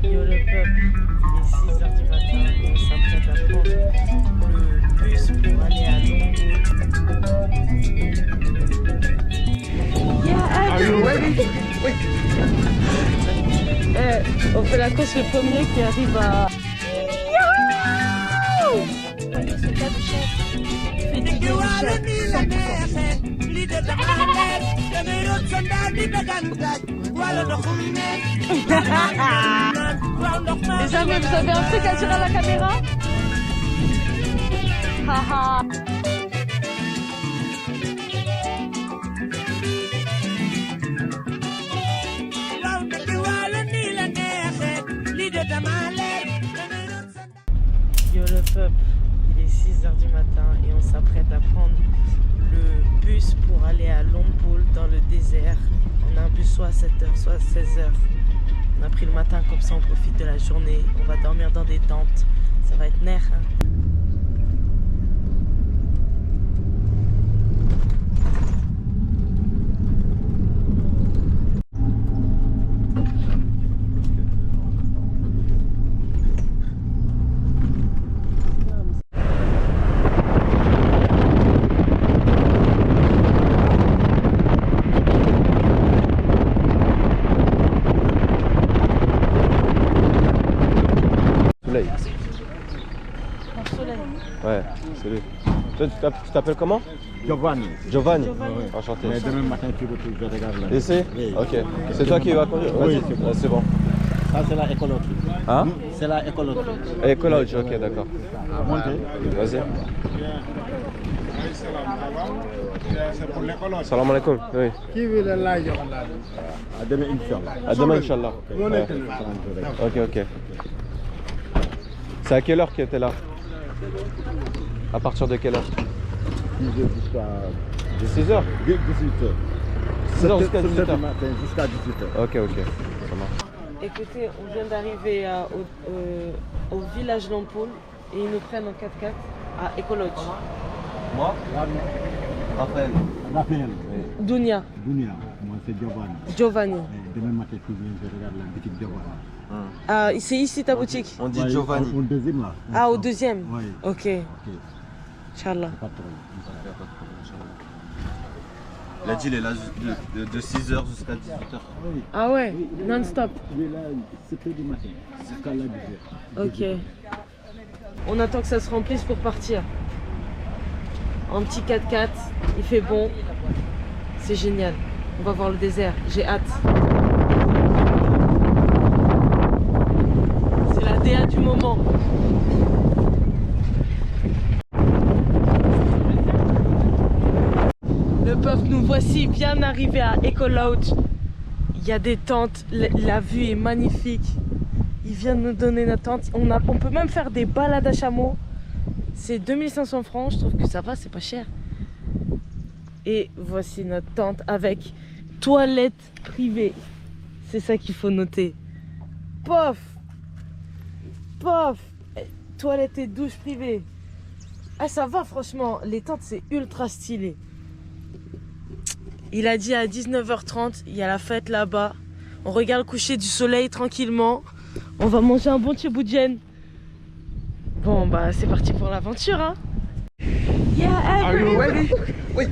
Yo le peuple, il est 6h du matin et on s'apprête à prendre le bus pour aller à Longpool. Are you ready? On fait la course le premier qui arrive à... Les amis, vous avez un truc à dire à la caméra? Haha. Yo le peuple, il est 6h du matin et on s'apprête à prendre le bus pour aller à Longpool dans le désert. On a un bus soit à 7h, soit à 16h. On a pris le matin, comme ça on profite de la journée. On va dormir dans des tentes. Ça va être nerf, hein. Ouais, c'est lui. Toi, tu t'appelles comment? Giovanni. Giovanni. Giovanni. Enchanté. Mais demain matin, tu je regarde là. Ici? Oui. Ok. C'est toi qui vas conduire? Oui, Vas-y. C'est bon. Ça, c'est la écologie. Hein? C'est la écologie. Écologie, ok, d'accord. Montez. Vas-y. C'est pour l'écologie. Salam alaikum. Oui. Qui veut le là, Giovanni? À demain, Inch'Allah. À demain, Inch'Allah. Ouais. Ok, ok. C'est à quelle heure que t'es là? À partir de quelle heure? 6h jusqu'à 6h? 18h. 6h jusqu'à 18h. matin jusqu'à 18h. Ok, ok. Ça marche. Écoutez, on vient d'arriver au village Longpool et ils nous prennent en 4x4 à Ecolodge. Moi? Raphaël. Raphaël. Dunia, Dunia. Moi, c'est Giovanni. Giovanni. Et demain matin, tu viens, je regarde la boutique Giovanni. Ah, c'est ici ta boutique? On dit Ouais, Giovanni. Au deuxième là. Ah, au deuxième? Oui. Ok. Inch'Allah. Pas trop. Il a dit il est là de 6h jusqu'à 18h. Oui. Ah ouais, non-stop. Il est là 7h du matin jusqu'à la 10h. Ok. On attend que ça se remplisse pour partir. En petit 4x4, il fait bon. C'est génial. On va voir le désert. J'ai hâte. C'est la DA du moment. Le peuple, nous voici bien arrivés à Ecolodge. Il y a des tentes. La vue est magnifique. Il vient de nous donner notre tente. On peut même faire des balades à chameau. C'est 2500 francs. Je trouve que ça va, c'est pas cher. Et voici notre tente avec toilette privée. C'est ça qu'il faut noter. Pof! Pof! Toilette et douche privée. Ah, ça va, franchement. Les tentes, c'est ultra stylé. Il a dit à 19h30, il y a la fête là-bas. On regarde le coucher du soleil tranquillement. On va manger un bon tchéboudienne. Bon, bah, c'est parti pour l'aventure, hein. Are you ready? Oui.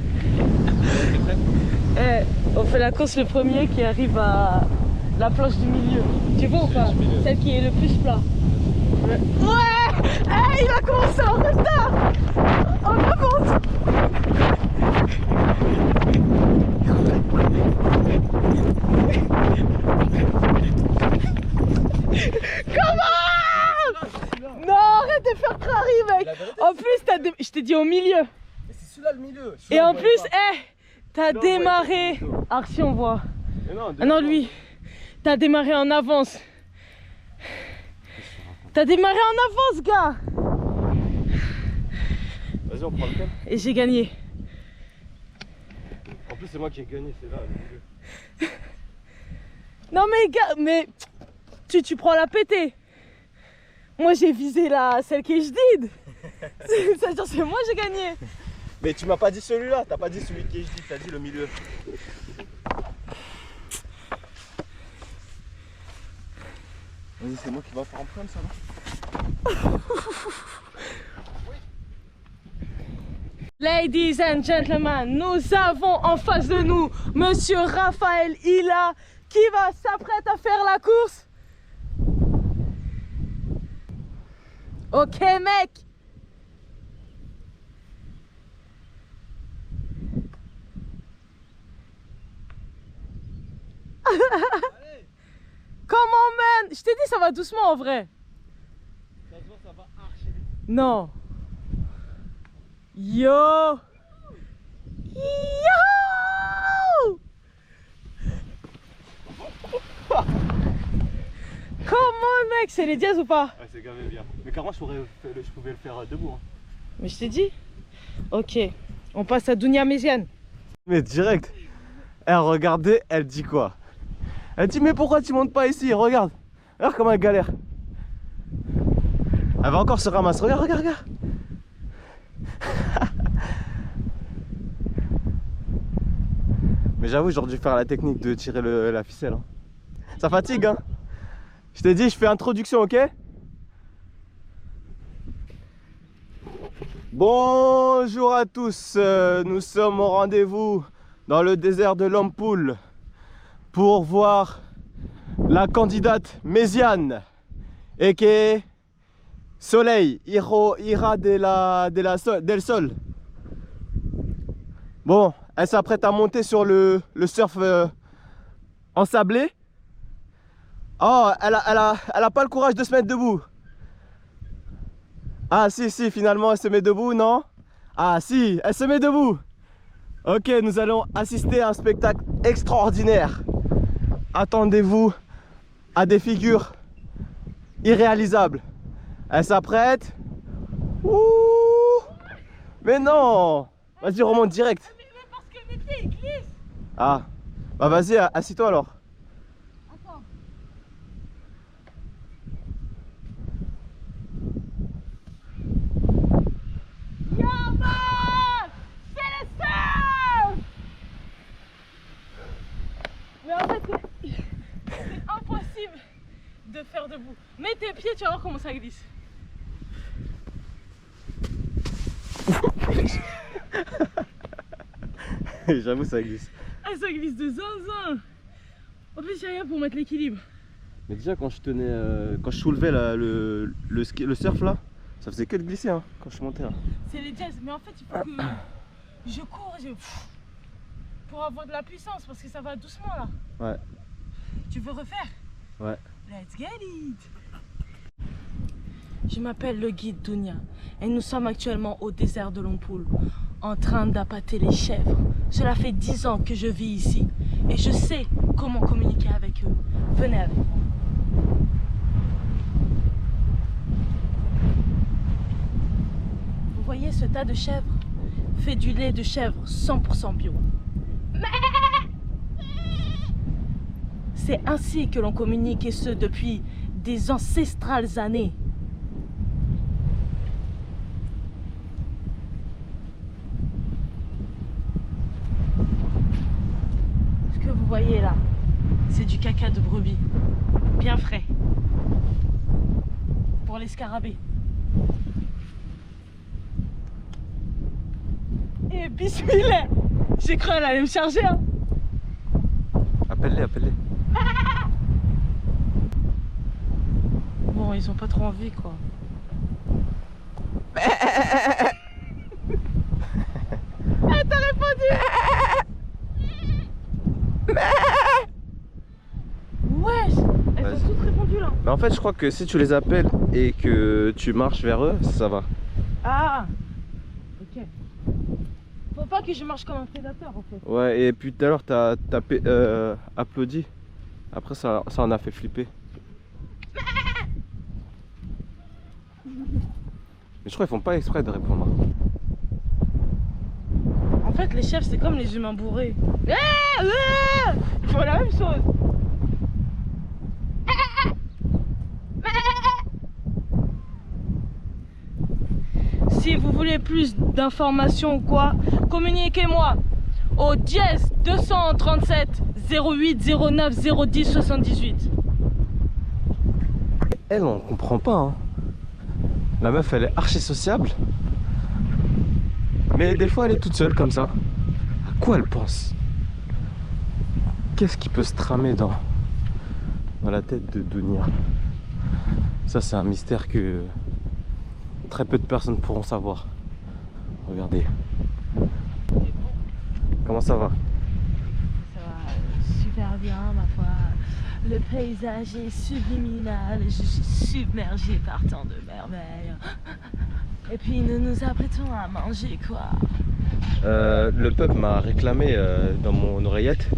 On fait la course le premier qui arrive à la planche du milieu. Tu vois ou pas? Celle qui est le plus plat. Ouais. Il a commencé en retard. On avance. Comment? Non, arrête de faire crari, mec. En plus, je t'ai dit au milieu. Mais c'est celui-là le milieu. Et en plus, t'as démarré. Ah, si on voit. Ah non, lui. T'as démarré en avance. T'as démarré en avance, gars. Vas-y, on prend le thème. Et j'ai gagné. En plus, c'est moi qui ai gagné, c'est là le milieu. Non, mais gars, mais tu prends la pétée. Moi, j'ai visé celle qui est jdid. C'est-à-dire, c'est moi, j'ai gagné. Mais tu m'as pas dit celui-là, t'as pas dit celui qui est dit, t'as dit le milieu. Vas-y, c'est moi qui va faire empreinte ça là. Ladies and gentlemen, nous avons en face de nous Monsieur Raphaël Hilla qui va s'apprête à faire la course. Ok mec. Comment man? Je t'ai dit ça va doucement en vrai. Ça se voit, ça va archi vite. Non. Yo. Yo. Comment mec? C'est les dièses ou pas? Ouais, c'est gavé bien. Mais carrément, je pouvais le faire debout. Hein. Mais je t'ai dit. Ok. On passe à Dounia Méziane. Mais direct. Elle regardait, elle dit quoi? Elle dit mais pourquoi tu montes pas ici? Regarde. Regarde comment elle galère. Elle va encore se ramasser. Regarde, regarde, regarde. Mais j'avoue, j'aurais dû faire la technique de tirer la ficelle. Hein. Ça fatigue, hein. Je t'ai dit, je fais introduction, ok? Bonjour à tous. Nous sommes au rendez-vous dans le désert de Lompoul pour voir la candidate Méziane et qui est Soleil Ira del Sol. Bon, elle s'apprête à monter sur le surf ensablé. Oh, elle a pas le courage de se mettre debout. Ah si, finalement elle se met debout, non? Ah si, elle se met debout. Ok, nous allons assister à un spectacle extraordinaire. Attendez-vous à des figures irréalisables. Elle s'apprête. Ouh. Mais non. Vas-y, remonte direct. Mais parce que mes pieds ils glissent. Ah, bah vas-y, assis-toi alors. Attends. Yaman, c'est le surf. Mais en fait, c'est impossible de faire debout. Mets tes pieds, tu vas voir comment ça glisse. J'avoue, ça glisse. Ah, ça glisse de zinzin. En plus, il n'y a rien pour mettre l'équilibre. Mais déjà, quand je tenais, quand je soulevais le surf là, ça faisait que de glisser hein, quand je montais là. C'est les jazz, mais en fait, il faut que je cours pour avoir de la puissance parce que ça va doucement là. Ouais. Tu veux refaire? Ouais. Let's get it! Je m'appelle le guide Dounia et nous sommes actuellement au désert de Lompoul en train d'appâter les chèvres. Cela fait 10 ans que je vis ici et je sais comment communiquer avec eux. Venez avec moi. Vous voyez ce tas de chèvres? Fait du lait de chèvre 100% bio. C'est ainsi que l'on communique et ce depuis des ancestrales années. Ce que vous voyez là, c'est du caca de brebis, bien frais, pour les scarabées. Et bismillah, j'ai cru qu'elle allait me charger. Hein. Appelle-les, appelle-les. Bon, ils ont pas trop envie quoi. Elle t'a répondu. Wesh, elles ont toutes répondu là. Mais en fait, je crois que si tu les appelles et que tu marches vers eux, ça va. Ah, ok. Faut pas que je marche comme un prédateur en fait. Ouais, et puis tout à l'heure, t'as tapé applaudi. Après, ça en a fait flipper. Mais je crois qu'ils font pas exprès de répondre. En fait, les chefs, c'est comme les humains bourrés. Ils font la même chose. Si vous voulez plus d'informations ou quoi, communiquez-moi au dièse 237 08 09 010 78. Elle, on comprend pas. Hein. La meuf, elle est archi sociable. Mais des fois, elle est toute seule comme ça. À quoi elle pense? Qu'est-ce qui peut se tramer dans la tête de Dounia? Ça, c'est un mystère que très peu de personnes pourront savoir. Regardez. Comment ça va? Ça va super bien, ma foi. Le paysage est subliminal. Je suis submergée par tant de merveilles. Et puis nous nous apprêtons à manger quoi? Le peuple m'a réclamé dans mon oreillette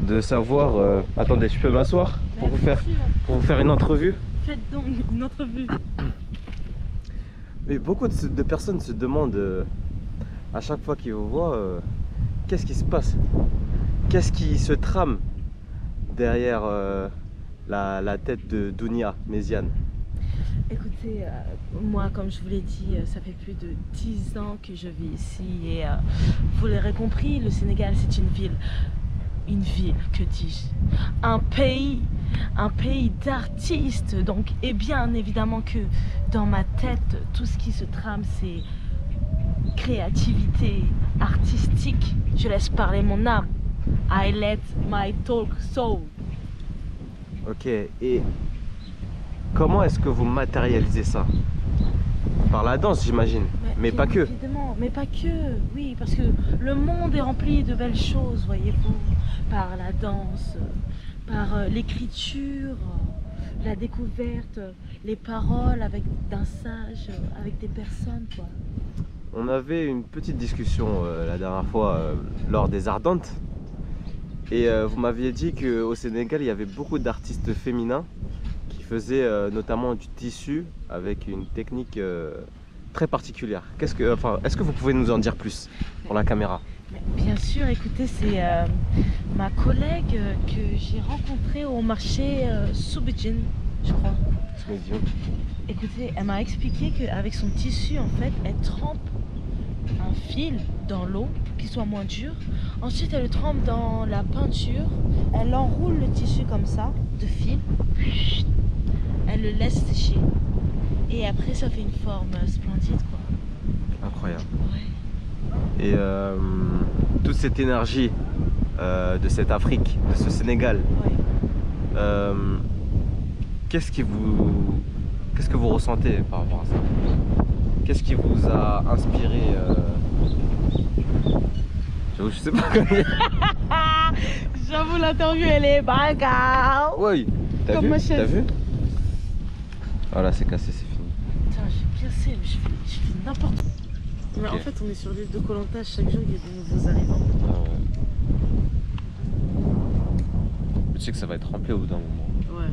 de savoir. Attendez, je peux m'asseoir pour vous faire une entrevue? Faites donc une entrevue. Mais beaucoup de personnes se demandent à chaque fois qu'ils vous voient qu'est-ce qui se passe? Qu'est-ce qui se trame derrière la tête de Dounia Méziane? Écoutez, moi, comme je vous l'ai dit, ça fait plus de 10 ans que je vis ici et vous l'aurez compris, le Sénégal, c'est une ville. Une ville, que dis-je? Un pays d'artistes. Donc, et bien évidemment que dans ma tête, tout ce qui se trame, c'est créativité artistique. Je laisse parler mon âme. I let my talk soul. Ok, et comment est-ce que vous matérialisez ça? Par la danse, j'imagine, mais pas que. Évidemment, mais pas que, oui, parce que le monde est rempli de belles choses, voyez-vous, par la danse, par l'écriture, la découverte, les paroles avec d'un sage, avec des personnes, quoi. On avait une petite discussion la dernière fois lors des Ardentes, et vous m'aviez dit qu'au Sénégal, il y avait beaucoup d'artistes féminins qui faisaient notamment du tissu avec une technique très particulière. Est-ce que vous pouvez nous en dire plus pour la caméra? Bien sûr, écoutez, c'est ma collègue que j'ai rencontrée au marché Soubidjine, je crois. Écoutez, elle m'a expliqué qu'avec son tissu, en fait, elle trempe un fil dans l'eau pour qu'il soit moins dur. Ensuite, elle le trempe dans la peinture. Elle enroule le tissu comme ça, de fil. Elle le laisse sécher. Et après, ça fait une forme splendide, quoi. Incroyable. Ouais. Et toute cette énergie de cette Afrique, de ce Sénégal, Ouais. qu'est-ce que vous ressentez par rapport à ça? Qu'est-ce qui vous a inspiré J'avoue, je sais pas comment dire. J'avoue, l'interview, elle est bagarre. Oui, t'as Comme vu? ma chaise. T'as vu? Voilà, c'est cassé, c'est fini. Putain, j'ai pincé, mais je fais n'importe quoi. Mais Ok. en fait, on est sur l'île de Koh Lanta, chaque jour, il y a des nouveaux arrivants. Ah ouais. Mais tu sais que ça va être rempli au bout d'un moment. Ouais.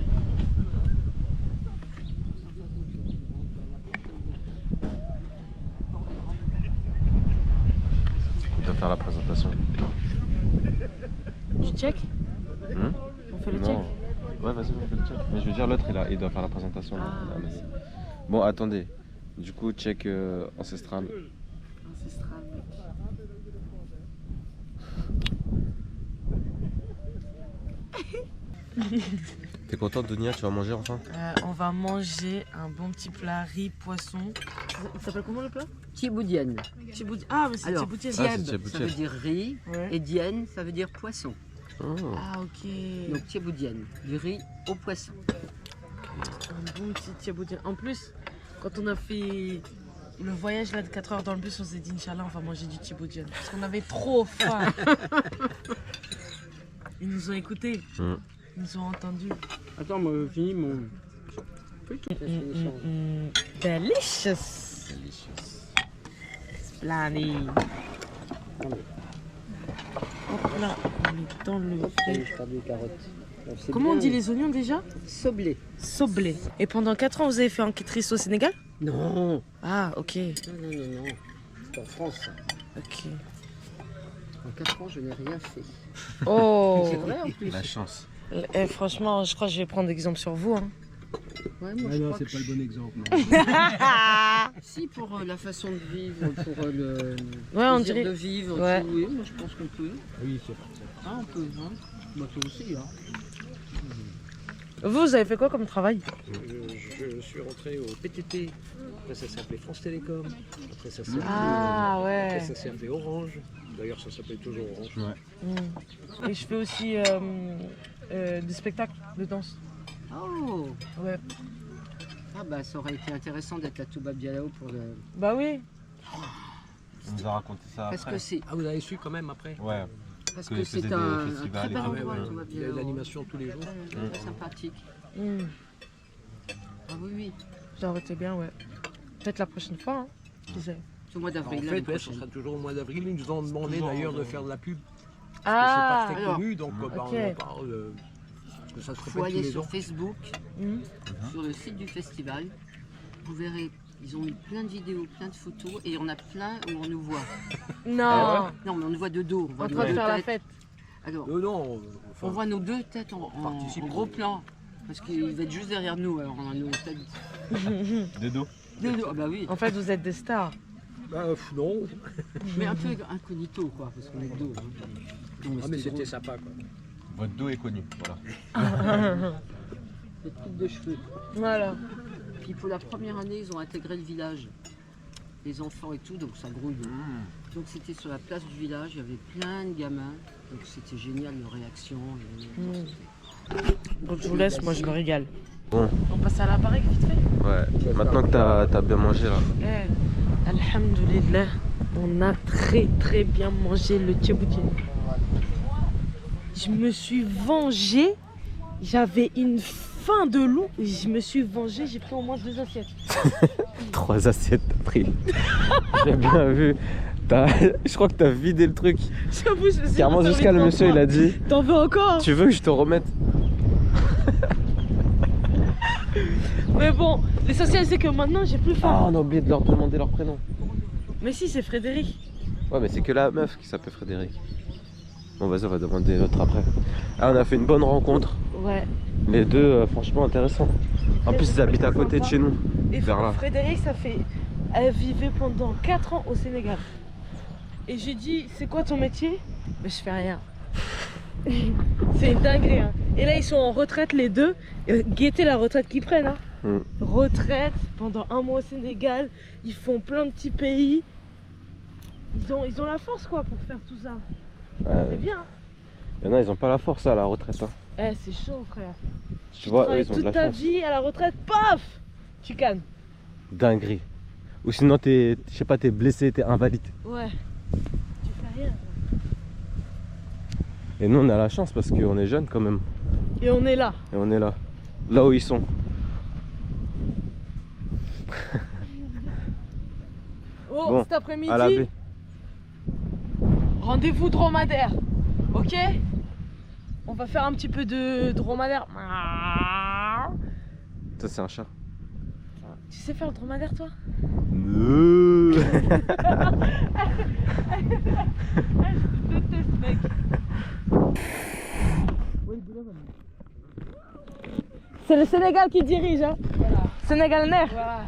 Il doit faire la présentation. Du check? On fait le check? Non. Ouais, vas-y, on fait le check. Mais je veux dire, l'autre, il doit faire la présentation. Là. Ah, Là, vas-y. Bon, attendez. Du coup, check ancestral. Ancestral, mec. T'es contente, Dounia? Tu vas manger enfin? On va manger un bon petit plat riz, poisson. Il s'appelle comment le plat? Tchiboudienne. Tchiboudi. Ah, mais c'est Alors, tchiboudi. Ah, c'est Tieb, ça tchiboudienne. veut dire riz, Ouais. et dienne, ça veut dire poisson. Oh. Ah, ok. Donc tchiboudienne, du riz au poisson. Un bon petit tchiboudi. En plus, quand on a fait le voyage là de 4 heures dans le bus, on s'est dit Inch'Allah, on va manger du tchiboudi. Parce qu'on avait trop faim. Ils nous ont écoutés. Ils nous ont entendus. Attends, moi, fini mon. Delicious. Splendid. Hop là, on est dans le riz. Comment on dit les oignons déjà? Soblé. Soblé. Et pendant 4 ans, vous avez fait enquêtrice au Sénégal? Non. Ah, ok. Non. C'est en France. Ça. Ok. En 4 ans, je n'ai rien fait. Oh. C'est vrai en plus. La chance. Franchement, je crois que je vais prendre exemple sur vous. Hein. Ouais, moi, Ah je non, crois c'est que pas le bon exemple. Non. Si, pour la façon de vivre, pour le Ouais, on plaisir dirait. de vivre, Ouais. tout, oui, moi je pense qu'on peut. Oui, c'est Ah, on peut, hein. Moi, toi aussi, hein. Vous avez fait quoi comme travail? Je suis rentré au PTT, après ça s'appelait France Télécom, après ça s'appelait Ouais. ça s'appelait Orange, d'ailleurs ça s'appelle toujours Orange. Et je fais aussi des spectacles de danse. Oh. Ouais. Ah bah ça aurait été intéressant d'être à Touba Bialao pour le... Bah oui. On nous a raconté ça Parce que c'est... Ah vous avez su quand même après? Ouais. Parce Que que il faisait c'est des un festivals très et bel tout. endroit, ouais. Touba Il y a eu Bialao. l'animation tous les jours. Très sympathique. Ah oui, oui. Ça aurait été bien, ouais. Peut-être la prochaine fois. Hein. Qui sait. C'est au mois En d'avril. fait, l'année ouais, ce prochaine. sera toujours au mois d'avril. Ils nous ont demandé d'ailleurs de faire de la pub. Parce que Ah. c'est pas très alors. connu, donc bah, Ok. on en parle. Parce que ça se Faut répète tous aller les sur ans. Facebook, Mhm. sur le site du festival. Vous verrez, ils ont mis plein de vidéos, plein de photos et on a plein où on nous voit. Non. Non, mais on nous voit de dos. On voit En nos train de deux faire la têtes. fête. Alors, Non, enfin, on voit nos deux têtes en participe. gros plan. Parce qu'il va être juste derrière nous. Alors on a nos têtes Des dos. de dos. Ah bah oui. En fait, vous êtes des stars. bah, non. Mais un peu incognito quoi, parce qu'on est de dos. hein. Non, Ah, mais c'était drôle. sympa quoi. Votre dos est connu. Voilà. Cette coupe de cheveux. Voilà. Puis pour la première année, ils ont intégré le village. Les enfants et tout, donc ça grouille. Donc c'était sur la place du village, il y avait plein de gamins. Donc c'était génial, leurs réactions. Donc je vous laisse, moi je me régale. Bon. On passe à la baraque vite fait. Ouais. Maintenant que t'as bien mangé là. Eh, alhamdoulilah, on a très bien mangé le tchébouti. Je me suis vengée, j'avais une faim de loup, et je me suis vengée, j'ai pris au moins 2 assiettes. 3 assiettes t'as pris. J'ai bien vu. Je crois que t'as vidé le truc. J'avoue, je me suis Carrément pas jusqu'à servi le de monsieur il a dit T'en veux encore? tu veux que je te remette? Mais bon, l'essentiel c'est que maintenant j'ai plus Ah faim. on a oublié de leur demander leur prénom. Mais si, c'est Frédéric. Ouais mais c'est que la meuf qui s'appelle Frédéric. Bon vas-y on va demander l'autre après. Ah on a fait une bonne rencontre. Ouais. Les deux franchement intéressants. En plus ils habitent à côté de chez nous. Et Vers là. Frédéric, elle vivait pendant 4 ans au Sénégal. Et j'ai dit, c'est quoi ton métier? Mais je fais rien. C'est une dinguerie. Hein. Et là, ils sont en retraite les deux. Et guettez la retraite qu'ils prennent. Hein. Retraite pendant 1 mois au Sénégal. Ils font plein de petits pays. Ils ont la force quoi pour faire tout ça. C'est bien. Il y en a ils ont pas la force à la retraite. Hein. Eh, c'est chaud, frère. Tu vois eux Travailles ils ont de toute la ta chance. vie à la retraite, paf, tu cannes. Dinguerie. Ou sinon t'es, je sais pas, t'es blessé, t'es invalide. Ouais. Tu fais rien. Et nous on a la chance parce qu'on est jeunes quand même. Et on est là. Et on est là. Là où ils sont. Oh, Bon, cet après-midi, à la baie. rendez-vous dromadaire. Ok? On va faire un petit peu de dromadaire. Ça c'est un chat. Tu sais faire le dromadaire toi? Je Je déteste mec. C'est le Sénégal qui dirige hein. Voilà. Sénégal Nair. Voilà.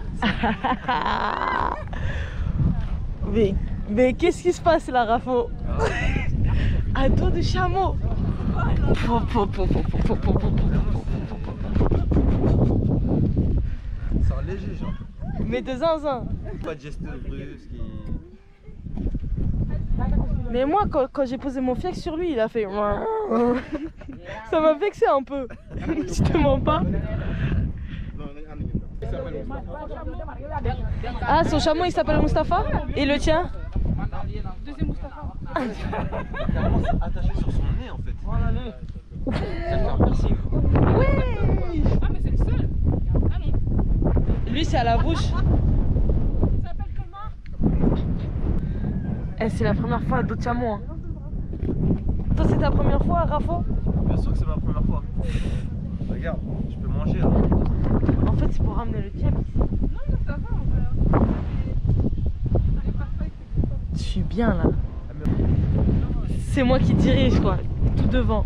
Mais qu'est-ce qui se passe là Rafo? À dos de chameau. C'est un léger genre. Mais de zinzin. Pas de geste brusque. Mais moi quand j'ai posé mon fiac sur lui il a fait ça m'a vexé un peu. Je te mens pas. Ah son chameau il s'appelle Mustapha. Et le tien? Deuxième Mustapha. Attaché sur son nez en fait. Voilà le. Ça fait un piercing. Oui. Ah mais c'est le seul. Ah non. Lui c'est à la bouche. Ça s'appelle comment? Eh, c'est la première fois d'autres chameaux. Hein. Toi c'est ta première fois Rafo? Bien sûr que c'est ma première fois. Regarde, je peux manger là. En fait c'est pour ramener le tien. Non mais ça va en vrai. Je suis bien là. C'est moi qui dirige quoi. Tout devant.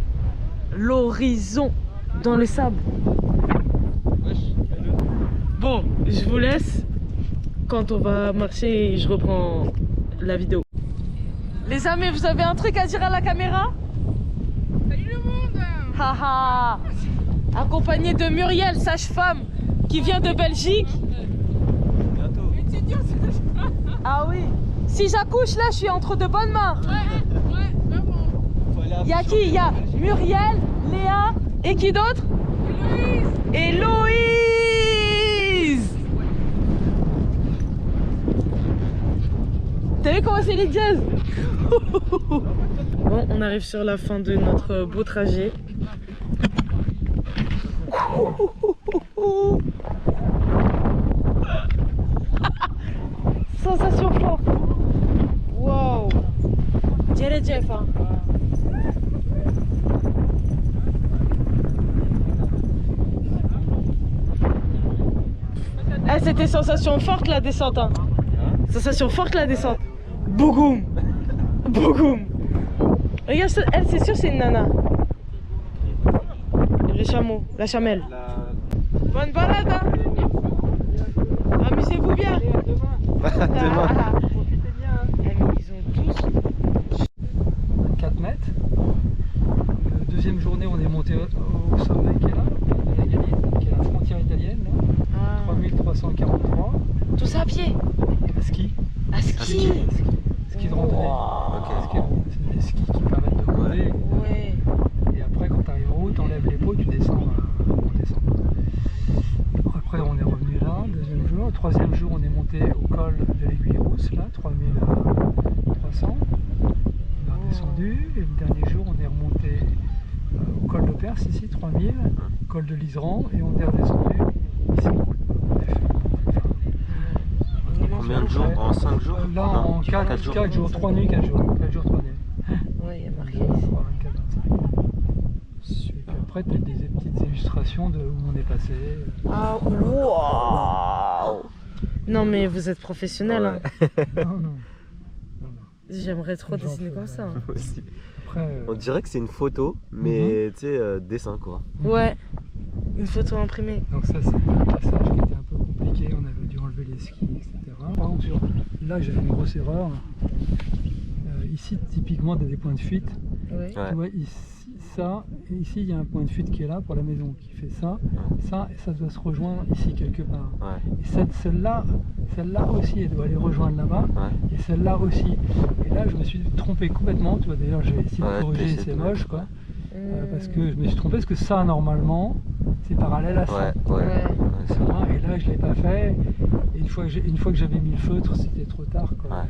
L'horizon dans le sable. Bon, je vous laisse. Quand on va marcher, je reprends la vidéo. Les amis, vous avez un truc à dire à la caméra? Salut le monde! Haha! accompagné de Muriel, sage-femme, qui vient de Belgique. Ah oui. Si j'accouche là, je suis entre de bonnes mains. Il y a qui? Il y a Muriel, Léa et qui d'autre? Et Louise. T'as vu comment c'est les jazz? Bon, on arrive sur la fin de notre beau trajet. Sensation forte. Wow. Dirais Jeff. Hein. Eh, c'était sensation forte la descente. Hein. Sensation forte la descente. Bougoum. Bougoum. Regarde, elle, c'est sûr, c'est une nana. Le chameau, la chamelle. Bonne balade, hein. Amusez-vous bien. Demain. Profitez bien. Hein. Eh, mais ils ont tous. 4 mètres. Deuxième journée, on est monté au sommet qui est là, de la Galine, qui est la frontière italienne, là. 3343. Tout ça à pied. À ski. À ski. Ski de randonnée. Ok. C'est des skis qui permettent de rouler. Ouais. Et après, quand tu arrives en haut, tu enlèves les pots, tu descends. On descend. Après, on est revenu là, deuxième jour. Le troisième jour, on est monté au col de l'Aiguille Rousse, là, 3300. On est redescendu. Et le dernier jour, on est remonté au col de Perse, ici, 3000. Col de l'Iseran. Et on est redescendu ici. Combien de jours? En 5 jours? Là, en 4 jours, 3 nuits, 4 jours. 4 jours, 3 nuits. Ouais, il y a marqué. 24, 25. Et puis après, tu as des petites illustrations de où on est passé. Ah, waouh. Non, mais vous êtes professionnel. Hein. Non, non. J'aimerais trop J'en dessiner fais, comme ça. Hein. Aussi. Après, On dirait que c'est une photo, mais tu sais, dessin quoi. Ouais. Une photo imprimée. donc ça, c'était un passage qui était un peu compliqué. On avait dû enlever les skis, etc. Par contre, là, j'avais une grosse erreur. Ici, typiquement, tu as des points de fuite. Oui. Ouais. Tu vois, ici, ça, et ici, il y a un point de fuite qui est là pour la maison, qui fait ça, ça, et ça doit se rejoindre ici quelque part. Ouais. Et celle-là aussi, elle doit aller rejoindre là-bas, Ouais. et celle-là aussi. Et là, je me suis trompé complètement, tu vois, d'ailleurs, j'ai essayé Ouais, de corriger, t'as essayé c'est de- moche, quoi. Parce que je me suis trompé, parce que ça, normalement, c'est parallèle à ça. Ouais, ouais. Ouais. C'est vrai. Et là, je ne l'ai pas fait. Et une fois que j'avais mis le feutre, c'était trop tard, quoi. Ouais.